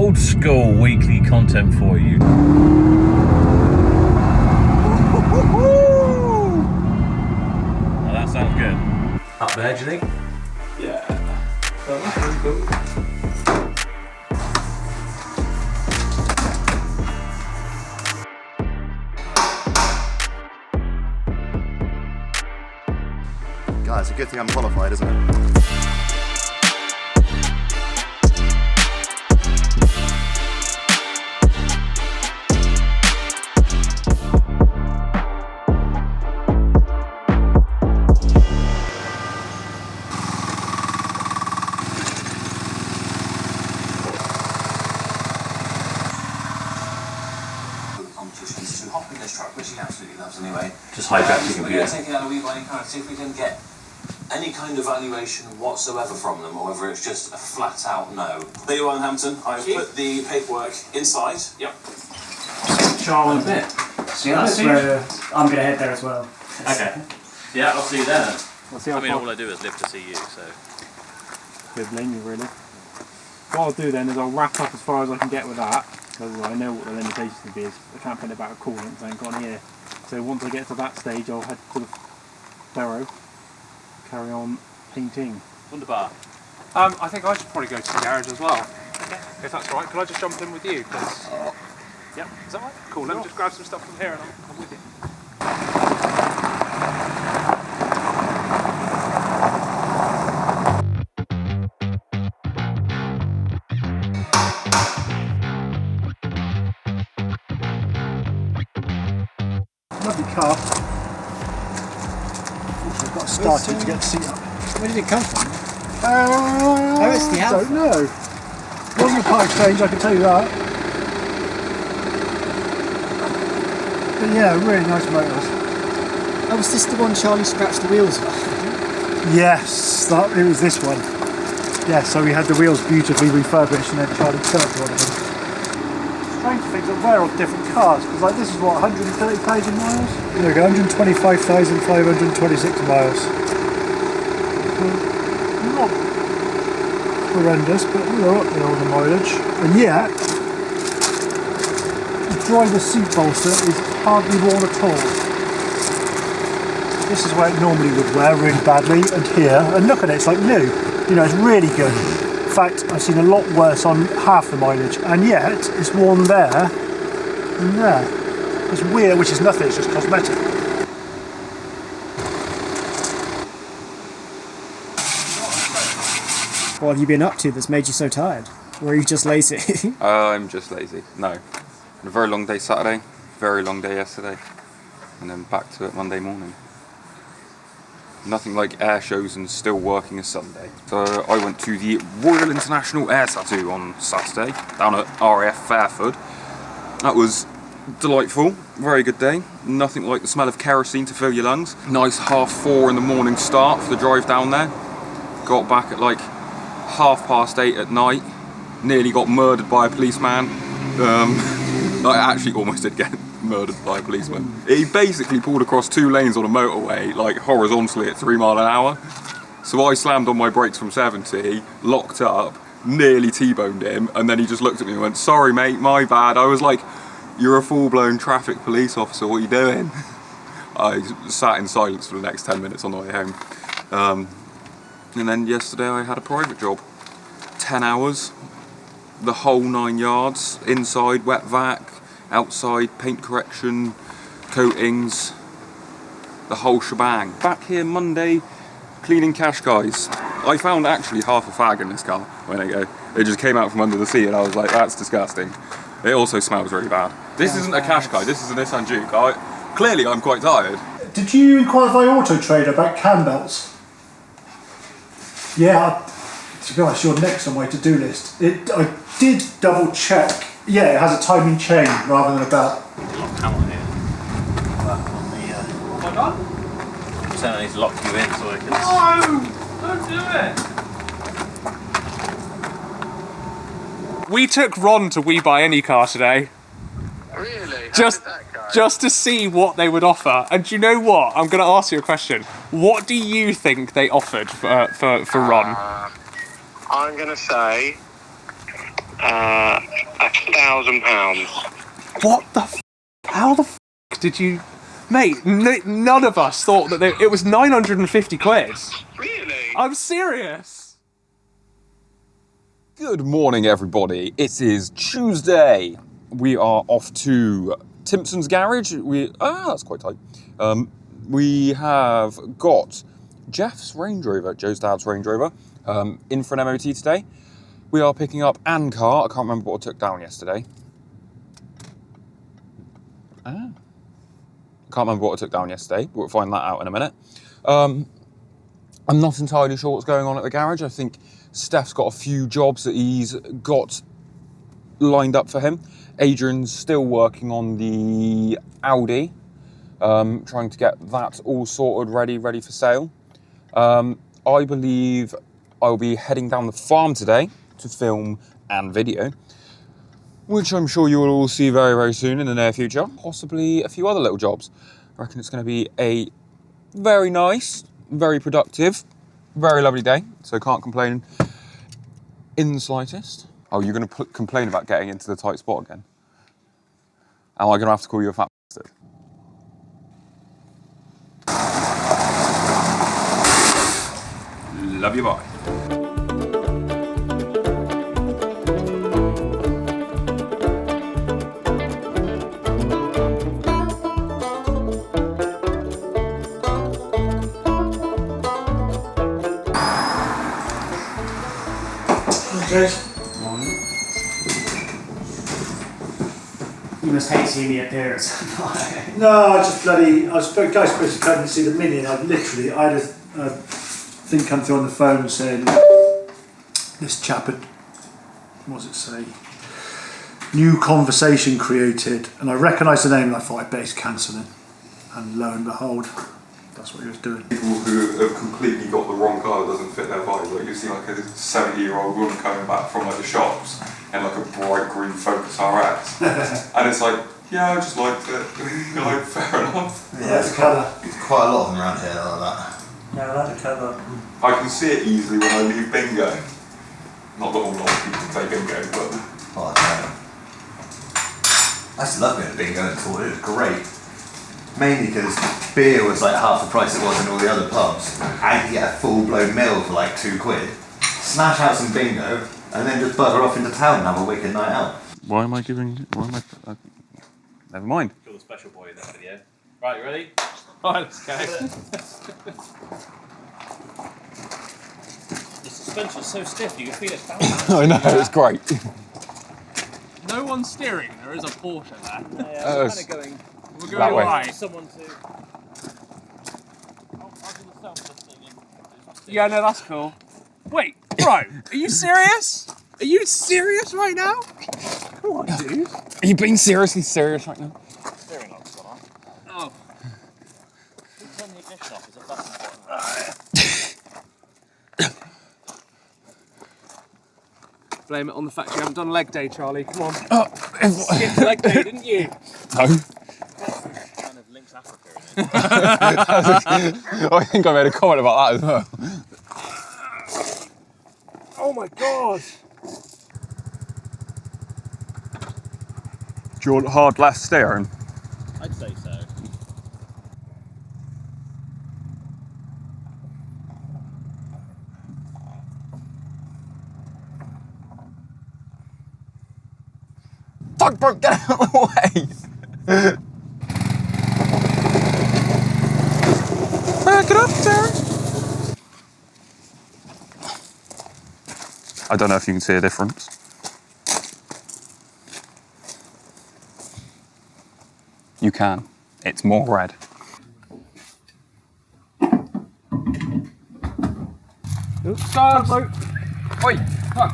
old school weekly content for you. Oh, that sounds good. Up there, do you think? Yeah. Oh, that's really cool. God, it's a good thing I'm qualified, isn't it? To hop in this truck, which he absolutely loves anyway. Just hijack the We're computer. going to take it out of WeBuying and kind of see if we can get any kind of valuation whatsoever from them, or whether it's just a flat out no. There you are in Hampton. I've put the paperwork inside. Yep. Charlie. Bit. So that's where I'm going to head there as well. Okay. Yeah, I'll see you there then. I'll see how I mean, far- all I do is live to see you, so. Good blame you, really. What I'll do then is I'll wrap up as far as I can get with that, because I know what the limitations would be. Is I can't put it back a coolant because I ain't got any here. So once I get to that stage, I'll head to the barrow, carry on painting. Wunderbar. I think I should probably go to the garage as well. If that's all right, can I just jump in with you? Yeah, is that right? Cool, let me just grab some stuff from here and I'm with you. Lovely car. I've got started to get the seat up. Where did it come from? Oh, it's the I Alpha. don't know. Wasn't a part exchange, I can tell you that. But yeah, really nice motors. Oh, was this the one Charlie scratched the wheels off? Yes, it was this one. Yeah, so we had the wheels beautifully refurbished and then Charlie curved one of them. Strange things that wear on different cars, because like this is what, 130,000 miles? There we go, 125,526 miles. Not horrendous, but we're up there on the mileage. And yet, the driver's seat bolster is hardly worn at all. This is where it normally would wear really badly, and here, and look at it, it's like new. You know, it's really good. In fact, I've seen a lot worse on half the mileage, and yet it's worn there and there. It's weird, which is nothing, it's just cosmetic. What have you been up to that's made you so tired? Or are you just lazy? I'm just lazy. No. Had a very long day Saturday, very long day yesterday, and then back to it Monday morning. Nothing like air shows and still working a Sunday. So I went to the Royal International Air Tattoo on Saturday, down at RAF Fairford. That was delightful, very good day. Nothing like the smell of kerosene to fill your lungs. Nice 4:30 in the morning start for the drive down there. Got back at like 8:30 at night. Nearly got murdered by a policeman. I actually almost did get murdered by a policeman. He basically pulled across 2 lanes on a motorway, like horizontally at 3 miles an hour. So I slammed on my brakes from 70, locked up, nearly T-boned him, and then he just looked at me and went, "Sorry mate, my bad." I was like, "You're a full-blown traffic police officer, what are you doing?" I sat in silence for the next 10 minutes on the way home. And then yesterday I had a private job. 10 hours, the whole 9 yards, inside wet vac, outside paint correction, coatings, the whole shebang. Back here Monday, cleaning cash guys. I found actually half a fag in this car when I go. It just came out from under the seat and I was like, that's disgusting. It also smells really bad. This isn't a cash guy, this is a Nissan Juke. Clearly I'm quite tired. Did you inquire by Auto Trader about cam belts? Yeah, to be honest, you're next on my to-do list. I did double check. Yeah, it has a timing chain rather than a belt. Lock hammer here. Work on the. Oh my god! So I need to lock you in so I can. No! Don't do it! We took Ron to We Buy Any Car today. Really? Just to see what they would offer. And do you know what? I'm going to ask you a question. What do you think they offered for Ron? I'm going to say £1,000. What the f? How the f did you... Mate, none of us thought that it was 950 quid. Really? I'm serious. Good morning, everybody. It is Tuesday. We are off to Timpson's garage. That's quite tight. We have got Jeff's Range Rover, Joe's dad's Range Rover, in for an MOT today. We are picking up Ann car. I can't remember what I took down yesterday. Can't remember what I took down yesterday. We'll find that out in a minute. I'm not entirely sure what's going on at the garage. I think Steph's got a few jobs that he's got lined up for him. Adrian's still working on the Audi, trying to get that all sorted, ready for sale. I believe I'll be heading down the farm today to film and video, which I'm sure you will all see very, very soon in the near future. Possibly a few other little jobs. I reckon it's going to be a very nice, very productive, very lovely day. So can't complain in the slightest. Oh, you're going to complain about getting into the tight spot again? Am I going to have to call you a fat bastard? Love you, bye. You must hate seeing me appear at some point. No, I was guys supposed to come and see the Mini, and I had a thing come through on the phone saying this chap had, what does it say? New conversation created, and I recognised the name and I thought I bet he's cancelling. And lo and behold, that's what he was doing. People who have completely got the wrong car that doesn't fit their vibe. Like you see like a 70-year-old woman coming back from like the shops in like a bright green Focus RS. And it's like, yeah, I just liked it. Like, fair enough. Yeah, it's quite a lot of them around here like that. Yeah, I like the colour. I can see it easily when I leave bingo. Not that all lot of people play bingo, but... Oh, I used to love going to bingo and thought it was great. Mainly because beer was like half the price it was in all the other pubs. I could get a full-blown meal for like £2. Smash out some bingo, and then just bugger off into town and have a wicked night out. Never mind. You're the special boy in that video. Right, you ready? Right, let's go. The suspension's so stiff, you can feel it bounce. I know, it's great. No one's steering. There is a Porsche there. Yeah, we're kind of going. We're That going way. right. Someone to. I'll do the self-listing. Yeah, no, that's cool. Wait, bro, are you serious? Are you serious right now? Come on, dude. Are you being seriously serious right now? Steering lock's gone on. Oh. Turn the ignition off. There's a button button. Blame it on the fact you haven't done leg day, Charlie. Come on. Oh, Skipped leg day, didn't you? no. Kind of links Africa in it. I think I made a comment about that as well. Oh my god. Do you want hard left steering? I'd say so. Fuck, bro, get out of the way! Back it up, Sarah! I don't know if you can see a difference. You can. It's more red. Oops, guys. Oi! Fuck!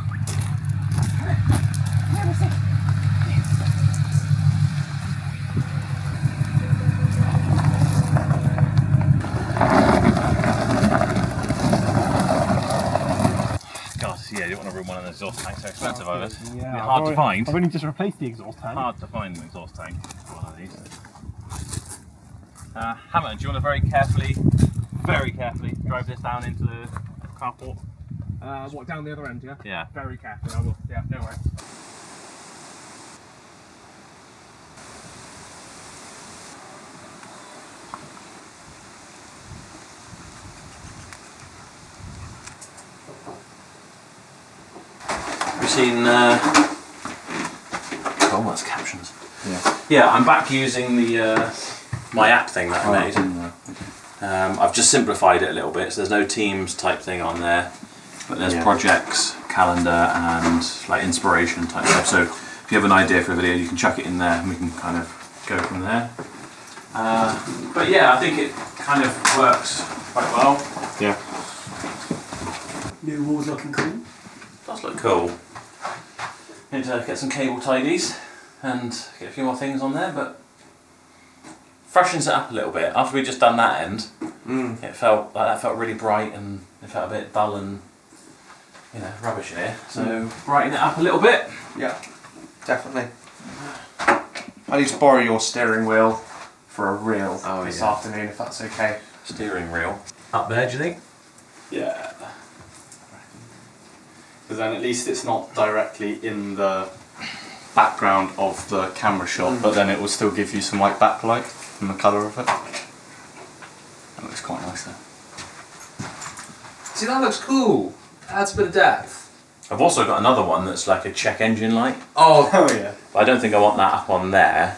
God, yeah, you don't want to ruin one of the exhaust tanks. They're expensive, are they? Yeah, They're hard to find. I've only just replaced the exhaust tank. Hard to find an exhaust tank. One of these. Hammer, do you want to very carefully drive this down into the carport? What, down the other end, yeah? Yeah. Very carefully, I will. Yeah, no worries. seen. Oh, that's captions. Yeah. Yeah, I'm back using the my app thing that I made. I've just simplified it a little bit, so there's no Teams type thing on there, but there's projects, calendar, and like inspiration type stuff. So if you have an idea for a video, you can chuck it in there, and we can kind of go from there. But yeah, I think it kind of works quite well. Yeah. New walls looking cool. Does look cool. Need to get some cable tidies and get a few more things on there, but freshens it up a little bit. After we just done that end, it felt like that felt really bright and it felt a bit dull and rubbish in here. So brighten it up a little bit. Yeah, definitely. I need to borrow your steering wheel for a reel this afternoon, if that's okay. Steering wheel. Up there, do you think? Yeah. Because then at least it's not directly in the background of the camera shot, but then it will still give you some white backlight from the colour of it. That looks quite nice there. See, that looks cool. Adds a bit of depth. I've also got another one that's like a check engine light. Oh Yeah. But I don't think I want that up on there.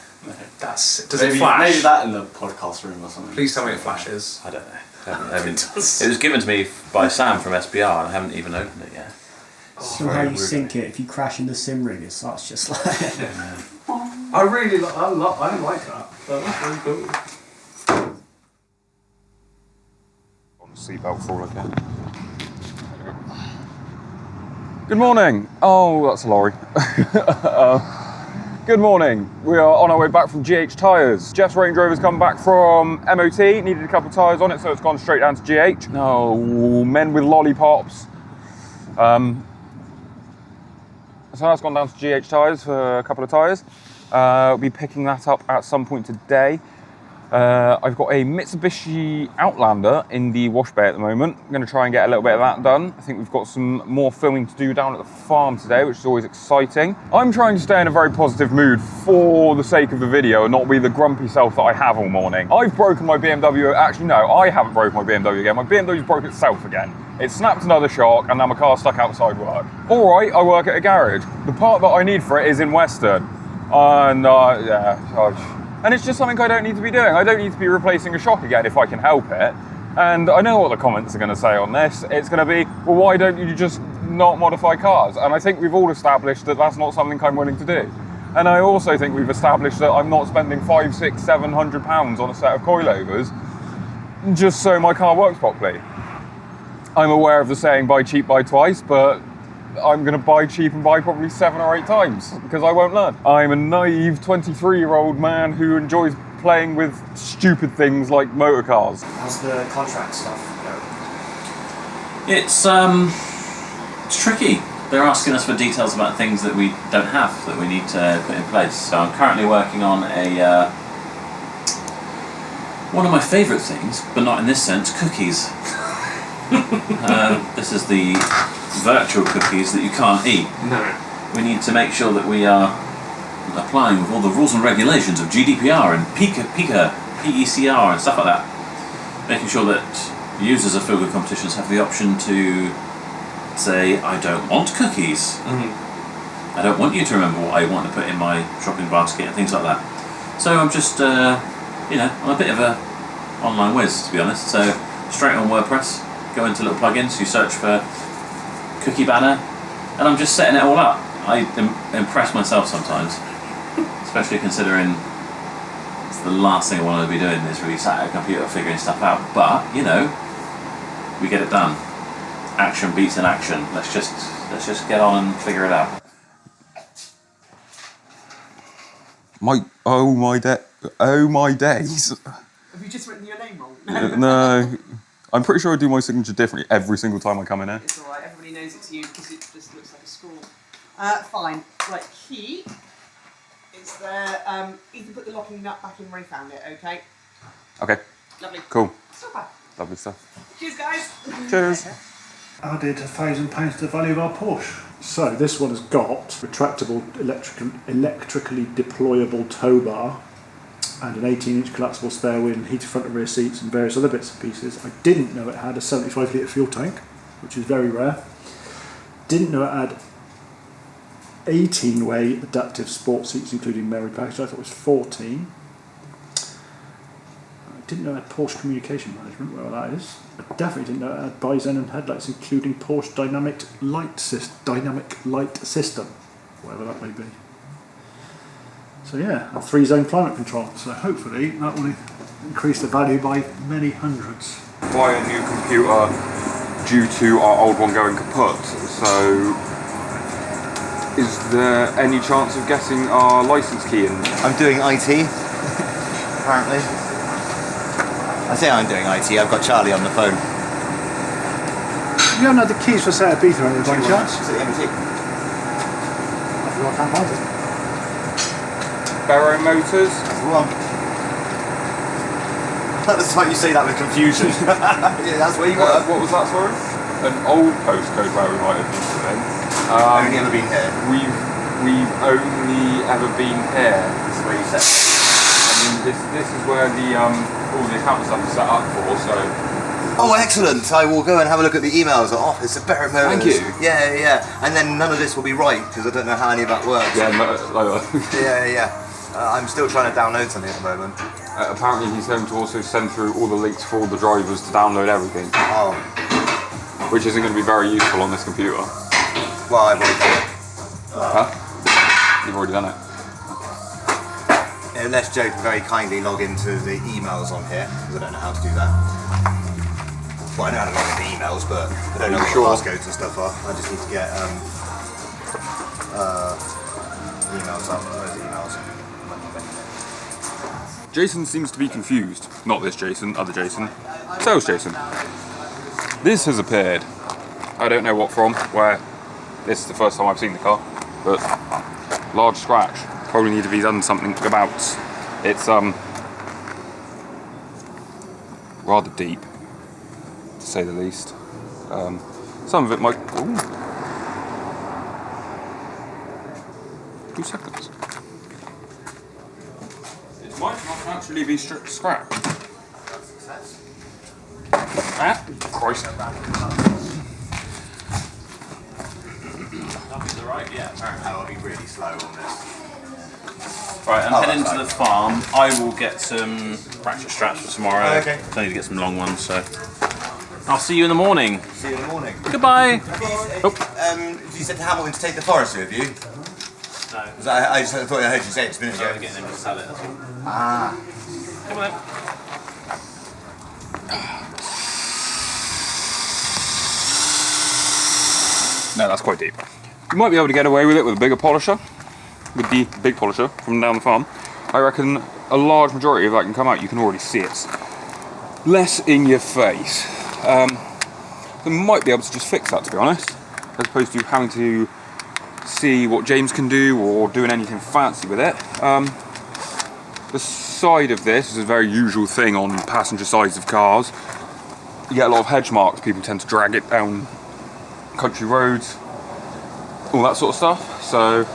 Does Maybe, it flash? maybe that in the podcast room or something. Please tell me it flashes. I don't know. It was given to me by Sam from SBR and I haven't even opened it yet. Somehow you sync it. If you crash in the sim rig, it starts just like. I really like. I like that. That's very cool. On the seatbelt fall again. Good morning. Oh, that's a lorry. Good morning. We are on our way back from GH Tyres. Jeff's Range Rover's come back from MOT, needed a couple of tyres on it, so it's gone straight down to GH. No, men with lollipops. So that's gone down to GH Tyres for a couple of tyres. We'll be picking that up at some point today. I've got a Mitsubishi Outlander in the wash bay at the moment. I'm going to try and get a little bit of that done. I think we've got some more filming to do down at the farm today, which is always exciting. I'm trying to stay in a very positive mood for the sake of the video and not be the grumpy self that I have all morning. I've broken my BMW. Actually, no, I haven't broken my BMW again. My BMW's broke itself again. It snapped another shock and now my car's stuck outside work. All right, I work at a garage. The part that I need for it is in Western. And and it's just something I don't need to be doing. I don't need to be replacing a shock again if I can help it. And I know what the comments are going to say on this. It's going to be, well, why don't you just not modify cars? And I think we've all established that that's not something I'm willing to do. And I also think we've established that I'm not spending £500, £600, £700 on a set of coilovers just so my car works properly. I'm aware of the saying, buy cheap, buy twice, but I'm going to buy cheap and buy probably 7 or 8 times because I won't learn. I'm a naive 23-year-old man who enjoys playing with stupid things like motor cars. How's the contract stuff going? It's tricky. They're asking us for details about things that we don't have, that we need to put in place. So I'm currently working on a one of my favourite things, but not in this sense, cookies. This is the virtual cookies that you can't eat. No. We need to make sure that we are applying with all the rules and regulations of GDPR and PECR and stuff like that. Making sure that users of Feel Good competitions have the option to say, I don't want cookies. I don't want you to remember what I want to put in my shopping basket and things like that. So I'm just, I'm a bit of a online whiz, to be honest. So straight on WordPress, go into little plugins, you search for cookie banner, and I'm just setting it all up. I impress myself sometimes, especially considering it's the last thing I want to be doing is really sat at a computer figuring stuff out. But we get it done. Action beats inaction. Let's just get on and figure it out. Oh my days. Have you just written your name wrong? No. I'm pretty sure I do my signature differently every single time I come in here. It's alright, everybody knows it's you because it just looks like a scroll. Fine. Right, key. It's there. You can put the locking nut back in where you found it, okay? Okay. Lovely. Cool. Super. Lovely stuff. Cheers, guys. Cheers. Added £1,000 to the value of our Porsche. So this one has got retractable electrically deployable tow bar and an 18-inch collapsible spare wheel and heated front and rear seats and various other bits and pieces. I didn't know it had a 75-litre fuel tank, which is very rare. Didn't know it had 18-way adaptive sports seats, including memory package. I thought it was 14. I didn't know it had Porsche communication management, whatever that is. I definitely didn't know it had bi-xenon headlights, including Porsche dynamic light system, whatever that may be. So yeah, a 3-zone climate control. So hopefully that will increase the value by many hundreds. Buy a new computer due to our old one going kaput. So, is there any chance of getting our license key in? I'm doing IT, apparently. I say I'm doing IT, I've got Charlie on the phone. You haven't had the keys for Seat Ibiza by any chance? It's at the MOT. I can't find it. Barrow Motors? That's the one. That's the time you say that with confusion. Yeah, that's where you were. What was that, sorry? An old postcode where we might have been to then. Only ever been here. We've only ever been here. This is where you said. I mean, this is where the all the account stuff is set up for. So. Oh, excellent! I will go and have a look at the emails at office at Barrett Motors. Thank you. Yeah. And then none of this will be right because I don't know how any of that works. Yeah, Yeah. I'm still trying to download something at the moment. Apparently, he's going to also send through all the links for all the drivers to download everything. Oh. Which isn't going to be very useful on this computer. Well, I've already done it. Huh? You've already done it. Unless Joe can very kindly log into the emails on here, because I don't know how to do that. Well, I know how to log into emails, but I don't know what the passcodes and stuff are. I just need to get emails up. Where's the emails? Jason seems to be confused. Not this Jason, other Jason. Sales Jason. This has appeared. I don't know what from, where. This is the first time I've seen the car, but large scratch. Probably need to be done something about. It's rather deep, to say the least. Some of it might. Ooh. 2 seconds. It might not actually be scratched. Ah, Christ. Right, yeah, apparently. I'll be really slow on this. Right, I'm heading to the farm. I will get some ratchet straps for tomorrow. Okay. I need to get some long ones, so I'll see you in the morning. See you in the morning. Goodbye. You said to Hamilton to take the Forester with you? No. I just thought I heard you say it just a minute ago. I'm getting him to sell it. That's all. Ah. Come on then. No, that's quite deep. You might be able to get away with it with a bigger polisher, with the big polisher from down the farm. I reckon a large majority of that can come out. You can already see it. Less in your face. They might be able to just fix that, to be honest, as opposed to having to see what James can do or doing anything fancy with it. The side of this is a very usual thing on passenger sides of cars. You get a lot of hedge marks. People tend to drag it down country roads, all that sort of stuff. So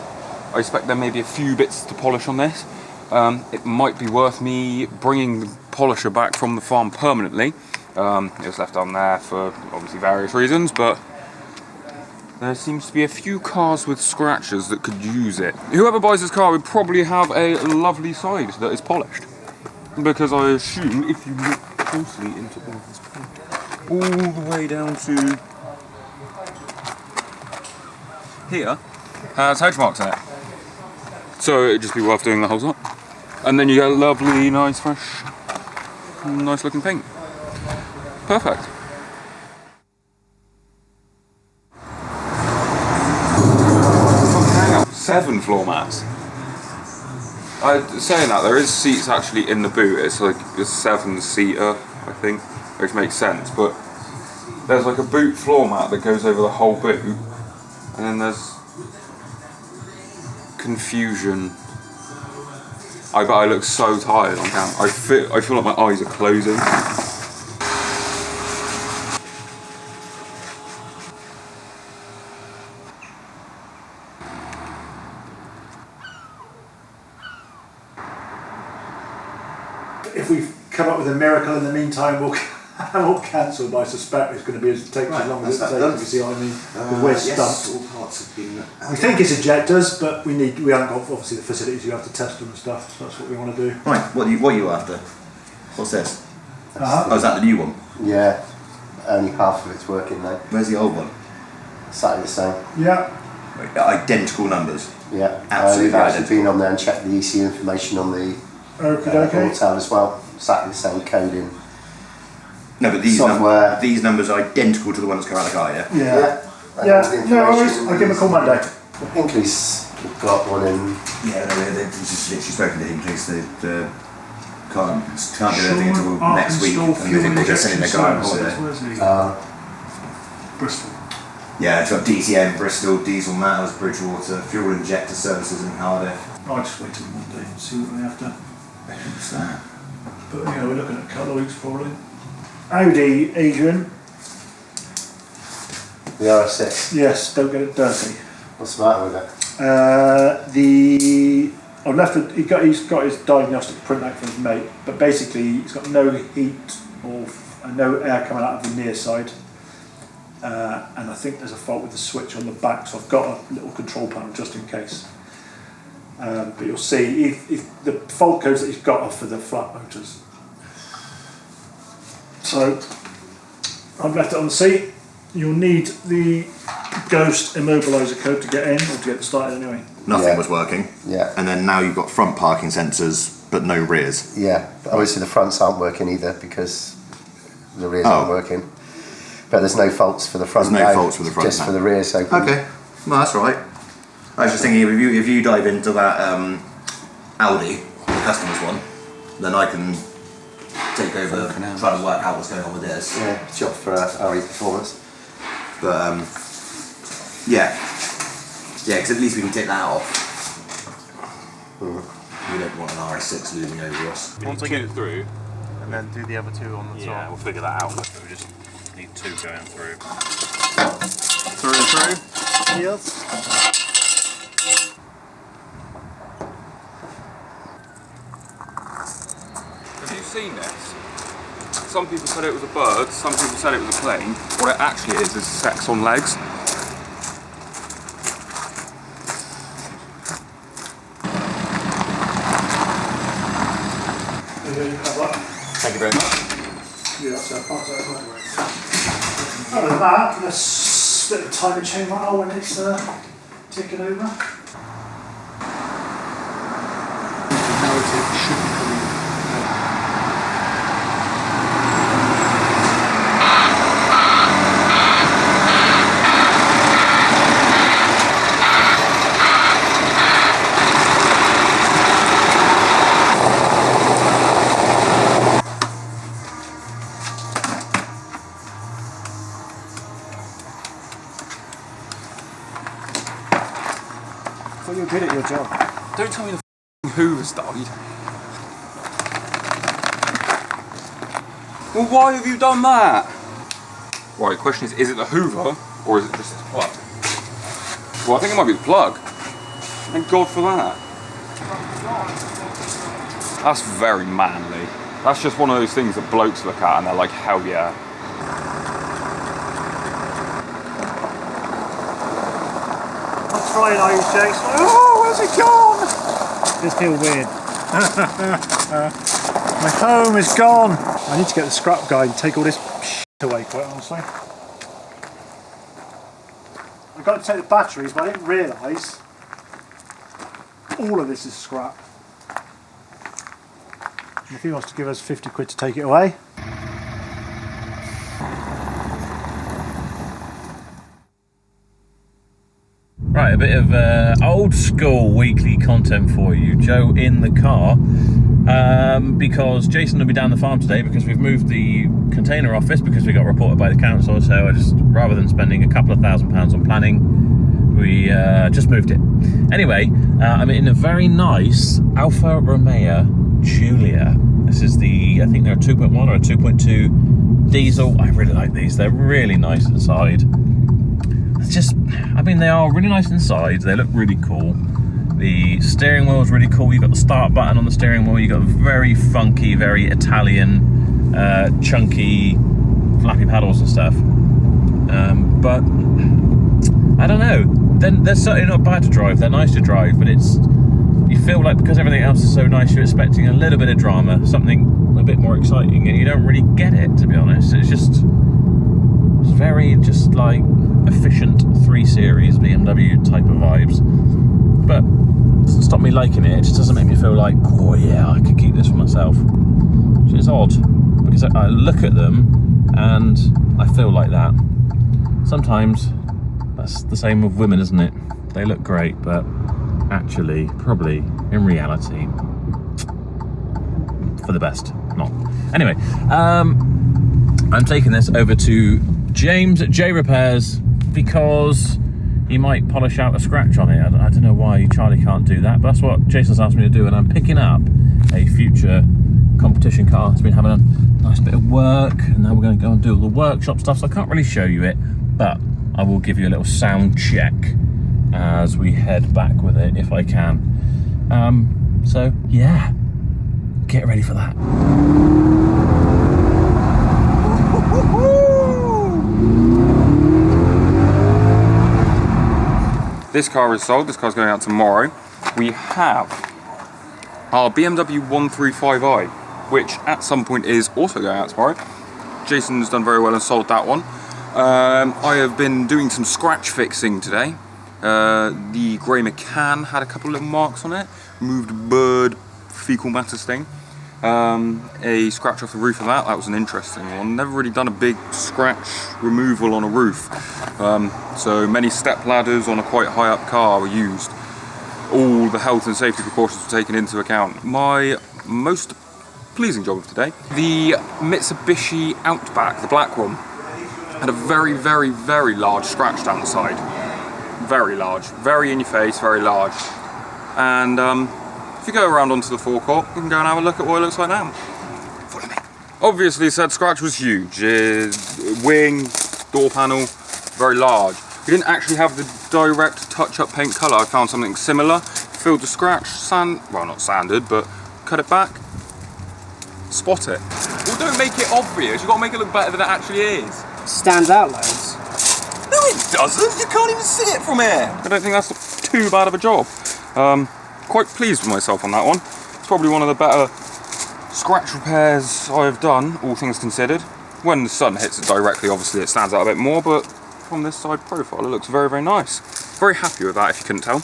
I expect there may be a few bits to polish on this. It might be worth me bringing the polisher back from the farm permanently. It was left on there for obviously various reasons, but there seems to be a few cars with scratches that could use it. Whoever buys this car would probably have a lovely side that is polished, because I assume if you look closely into all this paint, all the way down to here, has hedge marks in it. So it'd just be worth doing the whole lot. And then you get a lovely, nice, fresh, nice looking paint. Perfect. Hang on, 7 floor mats. Saying that, there is seats actually in the boot. It's like a 7-seater, I think, which makes sense. But there's like a boot floor mat that goes over the whole boot. And then there's confusion. I bet I look so tired on camera. I feel like my eyes are closing. If we've come up with a miracle in the meantime, we'll not cancelled, but I suspect it's going to take as long as it takes, if you see what I mean. Because we're stuck. All parts have been. We think it's injectors, but we haven't got obviously the facilities. You have to test them and stuff. So that's what we want to do. Right, what are you after? What's this? Uh-huh. Oh, is that the new one? Yeah, only half of it's working now. Where's the old one? Exactly the same. Yeah. Identical numbers. Yeah, Absolutely we've actually identical. been on there and checked the ECU information on the Okay. hotel as well. Exactly the same coding. No, but these Software. these numbers are identical to the ones that come out of the car, yeah? And all the No worries. information I'll give him a call Monday. I think we've got one in. Yeah, they've just literally spoken to him because they can't do anything until next week. And they think they're just sending their car on holiday. Bristol. Yeah, it's got DTM, Bristol, Diesel Matters, Bridgewater, fuel injector services in Cardiff. I'll just wait till Monday and see what we have to. What's that? But we're looking at a couple of weeks probably. Audi, Adrian. The RS6. Yes, don't get it dirty. What's the matter with it? I've left it. He's got his diagnostic printout from his mate, but basically he's got no heat or no air coming out of the near side. And I think there's a fault with the switch on the back, so I've got a little control panel just in case. But you'll see if the fault codes that he's got are for the flat motors. So I've left it on the seat. You'll need the Ghost immobiliser code to get in, or to get started anyway. Nothing was working. Yeah. And then now you've got front parking sensors, but no rears. Yeah, but obviously the fronts aren't working either because the rears aren't working. But there's no faults for the front. There's no faults for the front. Just for the rear. So okay, well that's right. I was just thinking if you dive into that Audi, the customer's one, then I can take over trying to work out what's going on with this. Yeah, job for RE Performance. But yeah, because at least we can take that off. We don't want an RS6 looming over us. Once I get it through, And then do the other two on the top. yeah, we'll figure that out. We just need two going through. Through. Yes. Have you seen this? Some people said it was a bird, some people said it was a plane. What it actually is sex on legs. Thank you very much. Yeah, that's our part. Other than that, let's split the timer chain rattle when it's ticking over. Narrative should be coming. I thought you were good at your job. Don't tell me the Hoover's died. Well, why have you done that? Right, the question is it the Hoover or is it just this plug? Well, I think it might be the plug. Thank God for that. That's very manly. That's just one of those things that blokes look at and they're like, hell yeah. I'll try and use Jake's. Oh, where's it gone? This feels weird. My home is gone. I need to get the scrap guy and take all this shit away, quite honestly. I've got to take the batteries, but I didn't realise all of this is scrap. And if he wants to give us 50 quid to take it away. Right, a bit of old school weekly content for you. Joe in the car, because Jason will be down the farm today because we've moved the container office because we got reported by the council, so I just, rather than spending a couple of £1,000 on planning, we just moved it. Anyway, I'm in a very nice Alfa Romeo Giulia. This is the, I think they're a 2.1 or a 2.2 diesel. I really like these, they're really nice inside. It's just, I mean, they are really nice inside, they look really cool. The steering wheel is really cool. You've got the start button on the steering wheel, you've got a very funky, very Italian chunky, flappy paddles and stuff. But I don't know. Then they're certainly not bad to drive. They're nice to drive, but you feel like because everything else is so nice, you're expecting a little bit of drama, something a bit more exciting, and you don't really get it, to be honest. It's very just like efficient 3 Series BMW type of vibes. But it doesn't stop me liking it. It just doesn't make me feel like, oh yeah, I could keep this for myself. Which is odd, because I look at them and I feel like that. Sometimes that's the same with women, isn't it? They look great, but actually, probably, in reality, for the best, not. Anyway, I'm taking this over to James at J Repairs because he might polish out a scratch on it. I don't know why Charlie can't do that, but that's what Jason's asked me to do, and I'm picking up a future competition car. It's been having a nice bit of work, and now we're going to go and do all the workshop stuff, so I can't really show you it, but I will give you a little sound check as we head back with it, if I can. So, yeah, get ready for that. This car is sold. This car's going out tomorrow. We have our BMW 135i, which at some point is also going out tomorrow. Jason's done very well and sold that one. I have been doing some scratch fixing today. The grey McCann had a couple of little marks on it. Removed a bird fecal matter stain. A scratch off the roof of that. That was an interesting one. Never really done a big scratch removal on a roof. So many step ladders on a quite high up car were used. All the health and safety precautions were taken into account. My most pleasing job of today, the Mitsubishi Outback, the black one, had a very, very, very large scratch down the side. Very large, very in your face, very large. And if you go around onto the forecourt, you can go and have a look at what it looks like now. Follow me. Obviously, said scratch was huge. Wing, door panel, very large. We didn't actually have the direct touch-up paint colour. I found something similar, filled the scratch, well, not sanded, but cut it back, spot it. Well, don't make it obvious. You've got to make it look better than it actually is. Stands out loads. No, it doesn't. You can't even see it from here. I don't think that's too bad of a job. Quite pleased with myself on that one. It's probably one of the better scratch repairs I've done, all things considered. When the sun hits it directly, obviously it stands out a bit more, but from this side profile, it looks very, very nice. Very happy with that, if you couldn't tell.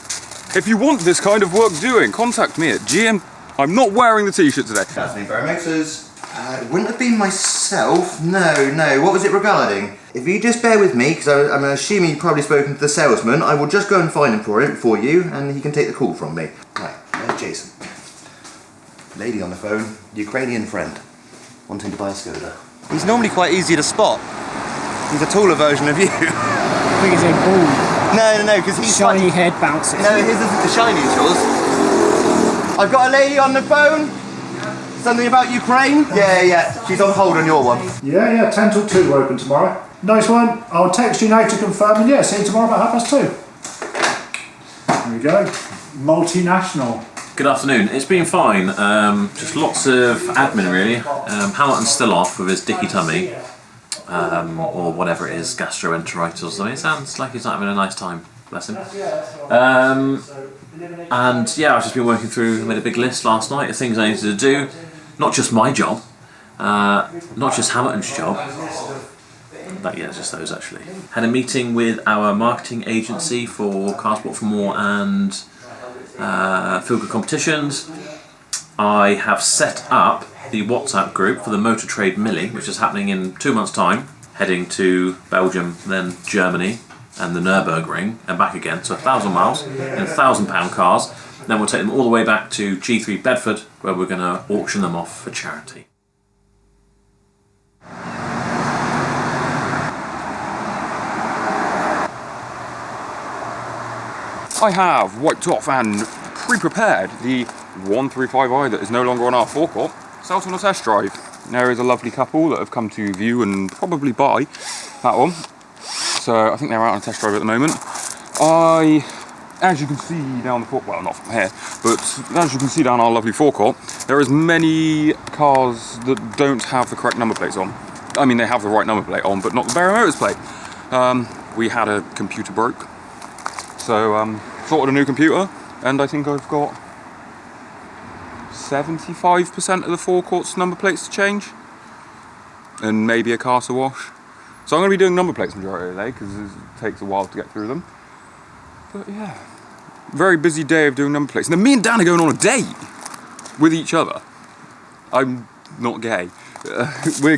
If you want this kind of work doing, contact me at GM. I'm not wearing the t-shirt today. That's me, Barry Motors. It wouldn't have been myself. No. What was it regarding? If you just bear with me, because I'm assuming you've probably spoken to the salesman, I will just go and find him for you, and he can take the call from me. Right, there's Jason. Lady on the phone, Ukrainian friend, wanting to buy a Skoda. He's normally quite easy to spot. He's a taller version of you. I think he's a bald. No, because he's shiny head bounces. No, his isn't as shiny as yours. I've got a lady on the phone. Something about Ukraine? Yeah. She's on hold on your one. Yeah, 10 till 2 we're open tomorrow. Nice one. I'll text you now to confirm, and yeah, see you tomorrow about 2:30. There we go. Multinational. Good afternoon. It's been fine. Just lots of admin really. Hamilton's still off with his dicky tummy, or whatever it is, gastroenteritis or something. It sounds like he's not having a nice time. Bless him. And yeah, I've just been working through. I made a big list last night of things I needed to do. Not just my job, not just Hamilton's job. But yeah, just those actually. Had a meeting with our marketing agency for Car Sport for More and Feel Good Competitions. I have set up the WhatsApp group for the Motor Trade Millie, which is happening in 2 months' time, heading to Belgium, then Germany, and the Nürburgring, and back again. So 1,000 miles in £1,000 cars. Then we'll take them all the way back to G3 Bedford, where we're going to auction them off for charity. I have wiped off and pre-prepared the 135i that is no longer on our forecourt. It's out on a test drive. There is a lovely couple that have come to view and probably buy that one. So I think they're out on a test drive at the moment. I as you can see down the forecourt, well, not from here, but as you can see down our lovely forecourt, there is many cars that don't have the correct number plates on. I mean, they have the right number plate on, but not the Barrow Motors plate. We had a computer broke, so sorted a new computer, and I think I've got 75% of the forecourt's number plates to change, and maybe a car to wash. So I'm going to be doing number plates majority of the day because it takes a while to get through them. But yeah, very busy day of doing number plates. And then me and Dan are going on a date with each other. I'm not gay. We're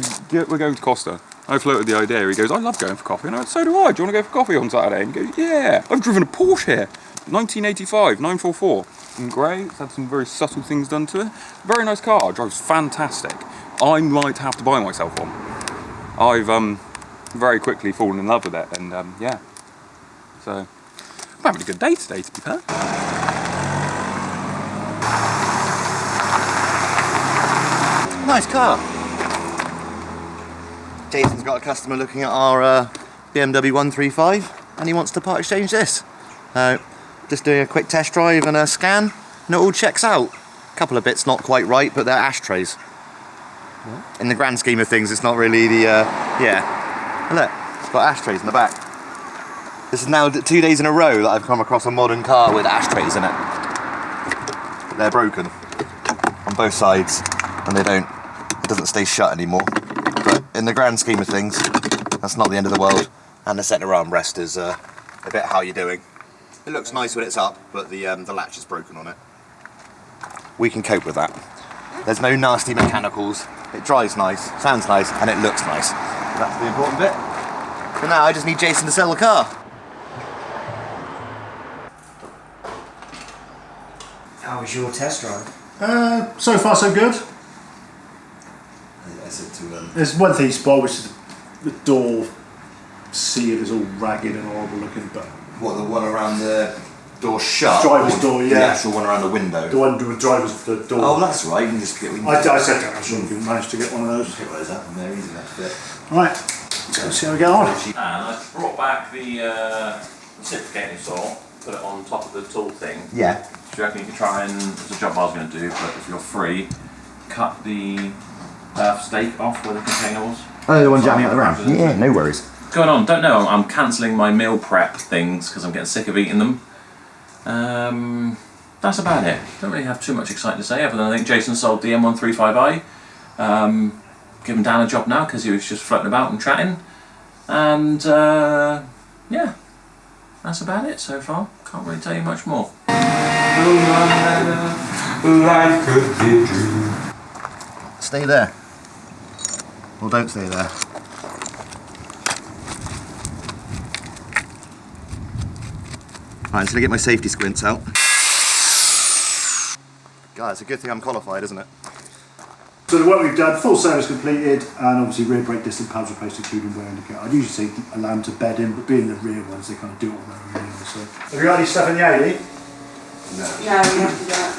going to Costa. I floated the idea. He goes, I love going for coffee. And I went, so do I. Do you want to go for coffee on Saturday? And he goes, yeah. I've driven a Porsche here. 1985, 944. In grey. It's had some very subtle things done to it. Very nice car. It drives fantastic. I might have to buy myself one. I've very quickly fallen in love with it. And yeah. So, I'm having a good day today, to be fair. Nice car. Jason's got a customer looking at our BMW 135 and he wants to part exchange this. Just doing a quick test drive and a scan and it all checks out. A couple of bits not quite right, but they're ashtrays. What? In the grand scheme of things, it's not really the, yeah. Look, it's got ashtrays in the back. This is now 2 days in a row that I've come across a modern car with ashtrays in it. But they're broken on both sides and it doesn't stay shut anymore. But in the grand scheme of things, that's not the end of the world. And the centre armrest is a bit how you're doing. It looks nice when it's up, but the latch is broken on it. We can cope with that. There's no nasty mechanicals. It drives nice, sounds nice, and it looks nice. That's the important bit. So now I just need Jason to sell the car. How was your test drive? So far so good. I said to There's one thing you spot, which is the door seal is all ragged and horrible looking, but what, the one around the door shut? Driver's door, yeah. The actual one around the window. the one with the door. Oh, that's right. You can just get. I said that. I'm sure we can manage to get one of those. Pick those up and they're easy enough to fit. Right, so see how we get on. And I brought back the reciprocating saw, put it on top of the tool thing. Yeah. Do you reckon you could try and, it's a job I was going to do, but if you're free, cut the steak off where the container was? Oh, the one jamming out the ramp? Yeah, no worries. What's going on? Don't know. I'm cancelling my meal prep things because I'm getting sick of eating them. That's about it. Don't really have too much exciting to say other than I think Jason sold the M135i. Giving Dan a job now because he was just floating about and chatting. And yeah, that's about it so far. Can't really tell you much more. Life could be a dream. Stay there. Or don't stay there. Right, until I get my safety squints out. God, it's a good thing I'm qualified, isn't it? So the work we've done, full service completed, and obviously rear brake disc pads replaced, including wear indicator. I'd usually say allow them to bed in, but being the rear ones, they kind of do it on their own anyway. So, have you got any stuff in the A? No. No, we have to do that.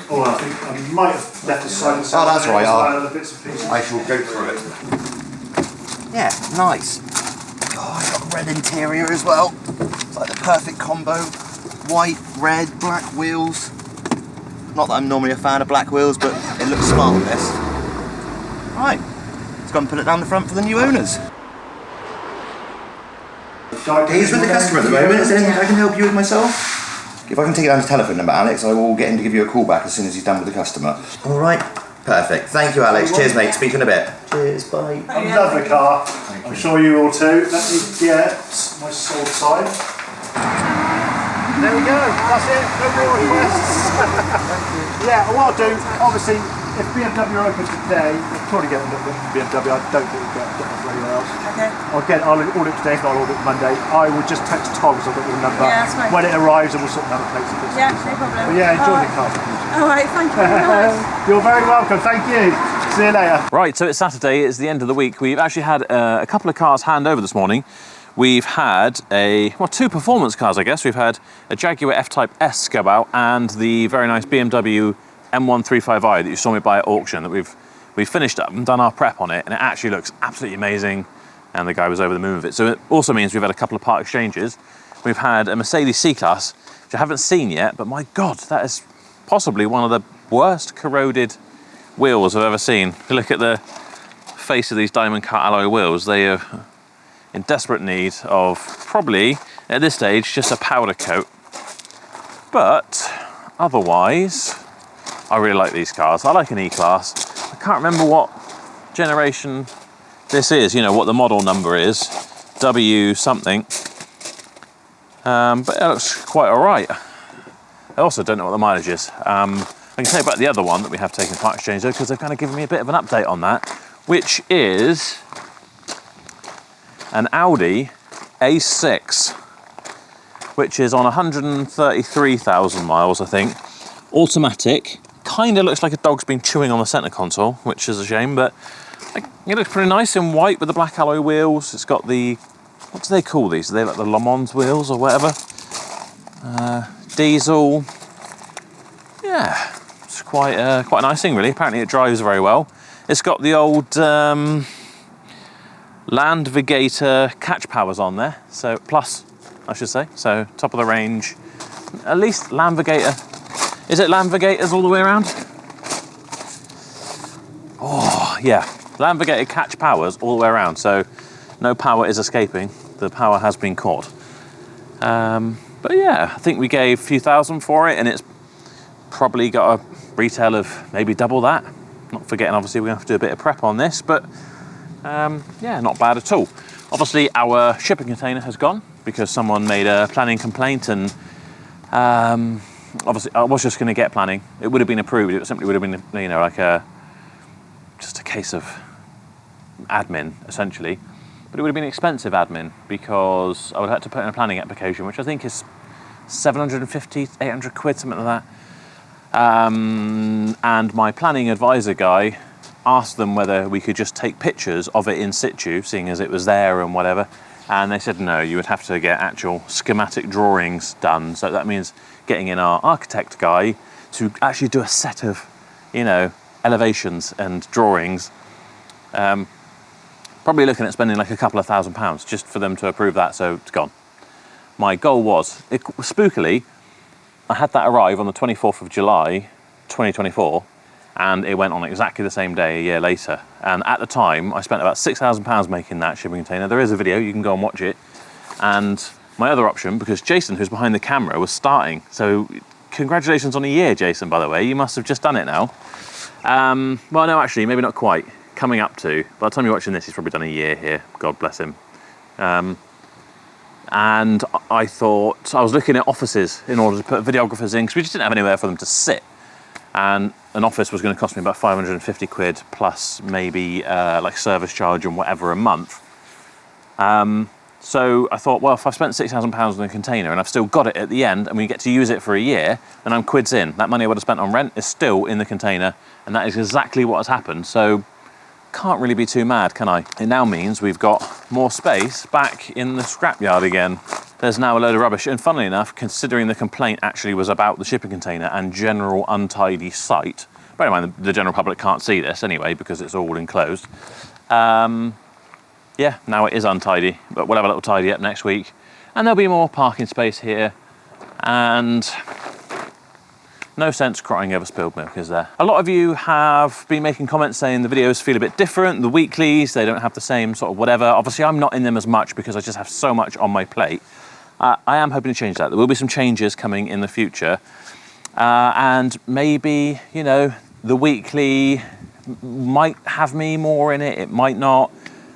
Oh, I think I might have left aside. Oh, that's right. Bits and pieces. I shall go through it. Yeah, nice. Oh, I got red interior as well. It's like the perfect combo. White, red, black wheels. Not that I'm normally a fan of black wheels, but it looks smart with this. Right, let's go and put it down the front for the new owners. He's with the customer at the moment. Is there anything I can help you with myself? If I can take it down his telephone number, Alex, I will get him to give you a call back as soon as he's done with the customer. All right. Perfect. Thank you, Alex. Cheers, mate. Speak in a bit. Cheers. Bye. I love the car. I'm sure you will too. Let me get my sold side. There we go. That's it. No more requests. Yeah, what I'll do, obviously, if BMW are open today, we'll probably get a look at BMW. I don't think we'll get it anywhere else. Okay. I'll order it today, if not I'll order it Monday. I will just text Tom, so I've got your number. Yeah, that's fine. When it arrives, and we'll sort another place. Yeah, no problem. But yeah, enjoy the car. Alright, thank you very much. You're very welcome. Thank you. See you later. Right, so it's Saturday, it's the end of the week. We've actually had a couple of cars hand over this morning. We've had two performance cars, I guess. We've had a Jaguar F-Type S go out and the very nice BMW M135i that you saw me buy at auction that we've finished up and done our prep on it, and it actually looks absolutely amazing, and the guy was over the moon with it. So it also means we've had a couple of part exchanges. We've had a Mercedes C-Class which I haven't seen yet, but my God, that is possibly one of the worst corroded wheels I've ever seen. If you look at the face of these diamond cut alloy wheels, they are in desperate need of probably, at this stage, just a powder coat. But otherwise, I really like these cars. I like an E-Class. I can't remember what generation this is, you know, what the model number is. W something. But it looks quite all right. I also don't know what the mileage is. I can tell you about the other one that we have taken part exchange though, because they've kind of given me a bit of an update on that, which is an Audi A6, which is on 133,000 miles, I think. Automatic. Kind of looks like a dog's been chewing on the centre console, which is a shame, but it looks pretty nice in white with the black alloy wheels. It's got the, what do they call these? Are they like the Le Mans wheels or whatever? Diesel. Yeah, it's quite a nice thing really. Apparently it drives very well. It's got the old Landvigator catch powers on there, so plus, I should say, so top of the range. At least Landvigator. Is it Landvigators all the way around? Oh, yeah. Landvigator catch powers all the way around, so no power is escaping. The power has been caught. But yeah, I think we gave a few thousand for it, and it's probably got a retail of maybe double that. Not forgetting, obviously, we're going to have to do a bit of prep on this, but yeah, not bad at all. Obviously, our shipping container has gone because someone made a planning complaint, and obviously, I was just going to get planning. It would have been approved. It simply would have been, you know, like just a case of admin, essentially. But it would have been expensive admin because I would have had to put in a planning application, which I think is 750, 800 quid, something like that. And my planning advisor guy asked them whether we could just take pictures of it in situ, seeing as it was there and whatever. And they said no, you would have to get actual schematic drawings done. So that means getting in our architect guy to actually do a set of, you know, elevations and drawings. Probably looking at spending like a couple of £1,000 just for them to approve that, so it's gone. My goal was, spookily, I had that arrive on the 24th of July, 2024, and it went on exactly the same day a year later. And at the time, I spent about £6,000 making that shipping container. There is a video, you can go and watch it. And my other option, because Jason, who's behind the camera, was starting. So congratulations on a year, Jason, by the way. You must have just done it now. Well, no, actually, maybe not quite. Coming up to. By the time you're watching this, he's probably done a year here. God bless him. And I thought, I was looking at offices in order to put videographers in, because we just didn't have anywhere for them to sit. And an office was going to cost me about 550 quid plus maybe like service charge and whatever a month. So I thought, well, if I've spent £6,000 on a container and I've still got it at the end and we get to use it for a year, then I'm quids in. That money I would have spent on rent is still in the container, and that is exactly what has happened. So can't really be too mad, can I? It now means we've got more space back in the scrapyard again. There's now a load of rubbish, and funnily enough, considering the complaint actually was about the shipping container and general untidy site, bear in mind the general public can't see this anyway because it's all enclosed. Yeah, now it is untidy, but we'll have a little tidy up next week, and there'll be more parking space here, and no sense crying over spilled milk, is there? A lot of you have been making comments saying the videos feel a bit different, the weeklies, they don't have the same sort of whatever. Obviously, I'm not in them as much because I just have so much on my plate. I am hoping to change that. There will be some changes coming in the future. And maybe, you know, the weekly might have me more in it, it might not.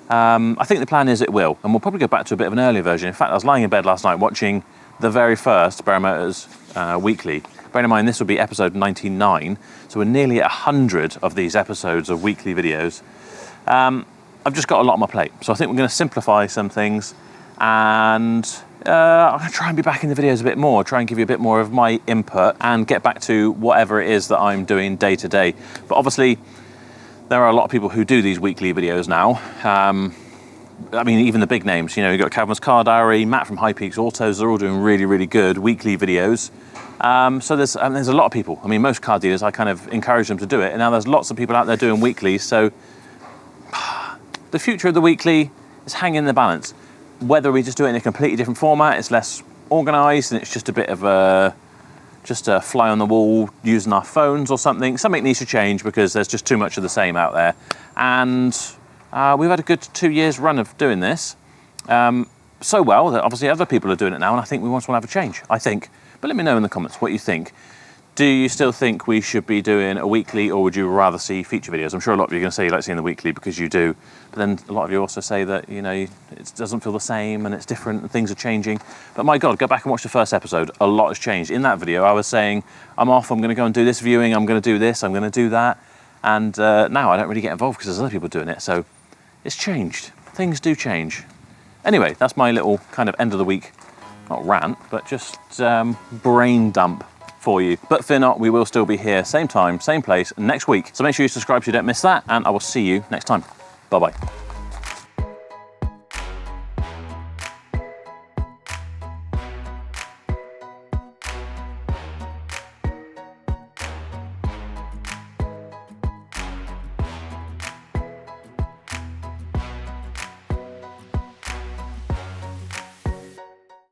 I think the plan is it will, and we'll probably go back to a bit of an earlier version. In fact, I was lying in bed last night watching the very first Barrow Motors weekly. Bearing in mind, this will be episode 99, so we're nearly at 100 of these episodes of weekly videos. I've just got a lot on my plate, so I think we're going to simplify some things, and I'm going to try and be back in the videos a bit more, try and give you a bit more of my input, and get back to whatever it is that I'm doing day to day. But obviously, there are a lot of people who do these weekly videos now. I mean, even the big names, you know, you've got Calvin's Car Diary, Matt from High Peaks Autos, they're all doing really, really good weekly videos. So there's a lot of people. I mean, most car dealers, I kind of encourage them to do it, and now there's lots of people out there doing weeklies, so the future of the weekly is hanging in the balance. Whether we just do it in a completely different format, it's less organised and it's just a bit of a fly on the wall using our phones or something. Something needs to change because there's just too much of the same out there. And we've had a good 2 years run of doing this. So well that obviously other people are doing it now, and I think we want to have a change, I think. But let me know in the comments what you think. Do you still think we should be doing a weekly, or would you rather see feature videos? I'm sure a lot of you are going to say you like seeing the weekly because you do, but then a lot of you also say that, you know, it doesn't feel the same and it's different and things are changing. But my God, go back and watch the first episode. A lot has changed. In that video, I was saying, I'm off, I'm going to go and do this viewing, I'm going to do this, I'm going to do that. And now I don't really get involved because there's other people doing it. So it's changed. Things do change. Anyway, that's my little kind of end of the week, not rant, but just brain dump for you. But fear not, we will still be here, same time, same place, next week. So make sure you subscribe so you don't miss that, and I will see you next time. Bye-bye.